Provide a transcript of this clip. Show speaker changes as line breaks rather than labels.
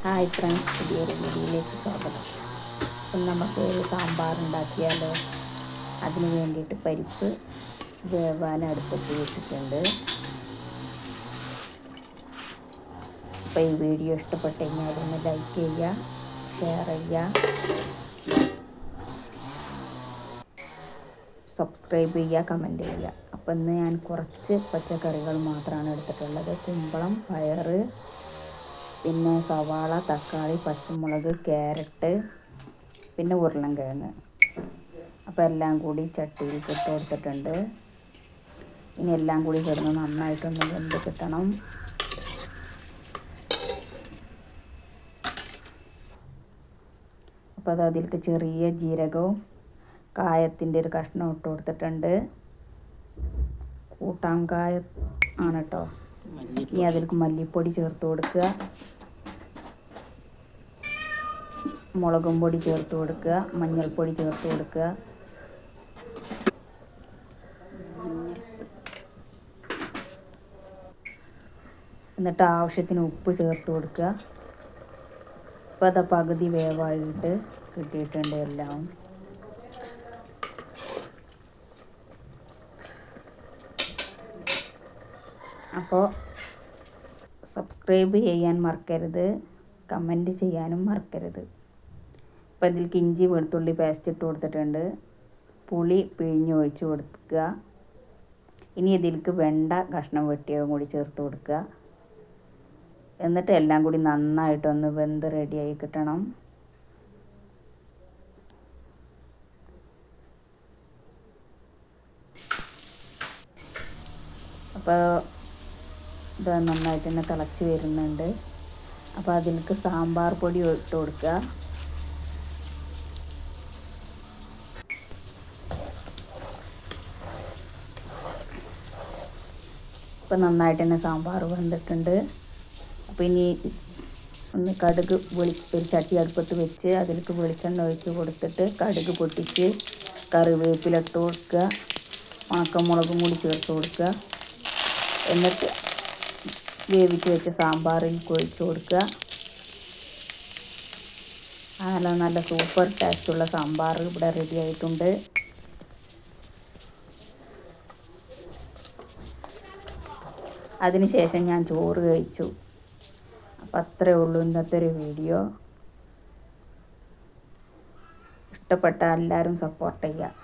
Hi friends, പുതിയൊരു വീഡിയോയിലേക്ക് സ്വാഗതം. അപ്പം നമുക്ക് ഒരു സാമ്പാർ ഉണ്ടാക്കിയാലോ. അതിന് വേണ്ടിയിട്ട് പരിപ്പ് വേവാൻ അടുപ്പത്ത് വെച്ചിട്ടുണ്ട്. അപ്പോൾ ഈ വീഡിയോ ഇഷ്ടപ്പെട്ട് കഴിഞ്ഞാൽ അതൊന്ന് ലൈക്ക് ചെയ്യുക, ഷെയർ ചെയ്യുക, സബ്സ്ക്രൈബ് ചെയ്യുക, കമൻറ്റ് ചെയ്യുക. അപ്പോൾ ഇന്ന് ഞാൻ കുറച്ച് പച്ചക്കറികൾ മാത്രമാണ് എടുത്തിട്ടുള്ളത്. കുമ്പളം, പയർ, പിന്നെ സവാള, തക്കാളി, പച്ചമുളക്, ക്യാരറ്റ്, പിന്നെ ഉരുളൻകിഴങ്ങ്. അപ്പോൾ എല്ലാം കൂടി ചട്ടിയിൽ ഇട്ട് കൊടുത്തിട്ടുണ്ട്. ഇനി എല്ലാം കൂടി കിടന്ന് നന്നായിട്ടൊന്ന് വെന്ത് കിട്ടണം. അപ്പോൾ അത് അതിലേക്ക് ചെറിയ ജീരകവും കായത്തിൻ്റെ ഒരു കഷ്ണം ഇട്ട് കൊടുത്തിട്ടുണ്ട്. കൂട്ടാൻ കായം ആണ് കേട്ടോ. ഇനി അതിലേക്ക് മല്ലിപ്പൊടി ചേർത്ത് കൊടുക്കുക, മുളകും പൊടി ചേർത്ത് കൊടുക്കുക, മഞ്ഞൾപ്പൊടി ചേർത്ത് കൊടുക്കുക, എന്നിട്ട് ആവശ്യത്തിന് ഉപ്പ് ചേർത്ത് കൊടുക്കുക. അപ്പോൾ അത് പകുതി വേവായിട്ട് കിട്ടിയിട്ടുണ്ട് എല്ലാം. അപ്പോൾ സബ്സ്ക്രൈബ് ചെയ്യാൻ മറക്കരുത്, കമൻറ്റ് ചെയ്യാനും മറക്കരുത്. അപ്പോൾ ഇതിലേക്ക് ഇഞ്ചി വെളുത്തുള്ളി പേസ്റ്റ് ഇട്ട് കൊടുത്തിട്ടുണ്ട്. പുളി പിഴിഞ്ഞ് ഒഴിച്ച് കൊടുക്കുക. ഇനി ഇതിലേക്ക് വെണ്ട കഷ്ണം വെട്ടിയതും കൂടി ചേർത്ത് കൊടുക്കുക. എന്നിട്ട് എല്ലാം കൂടി നന്നായിട്ടൊന്ന് വെന്ത് റെഡിയായി കിട്ടണം. അപ്പോൾ ഇത് നന്നായിട്ട് തന്നെ തിളച്ച് വരുന്നുണ്ട്. അപ്പോൾ അതിലേക്ക് സാമ്പാർ പൊടി ഇട്ട് കൊടുക്കുക. ഇപ്പോൾ നന്നായിട്ട് തന്നെ സാമ്പാർ വെന്തിട്ടുണ്ട്. അപ്പോൾ ഇനി ഒന്ന് കടുക് ഒരു ചട്ടി അടുപ്പത്ത് വെച്ച് അതിലേക്ക് വെളിച്ചെണ്ണ ഒഴിച്ച് കൊടുത്തിട്ട് കടുക് പൊട്ടിച്ച് കറിവേപ്പില ഇട്ട് കൊടുക്കുക, ഉണക്കമുളകും കൂടി ചേർത്ത് കൊടുക്കുക. എന്നിട്ട് വേവിച്ച് വെച്ച സാമ്പാറിൽ ഒഴിച്ച് കൊടുക്കുക. നല്ല സൂപ്പർ ടേസ്റ്റുള്ള സാമ്പാർ ഇവിടെ റെഡി ആയിട്ടുണ്ട്. അതിനുശേഷം ഞാൻ ചോറ് കഴിച്ചു. അപ്പം അത്രയേ ഉള്ളൂ ഇന്നത്തെ ഒരു വീഡിയോ. ഇഷ്ടപ്പെട്ട എല്ലാവരും സപ്പോർട്ട് ചെയ്യുക.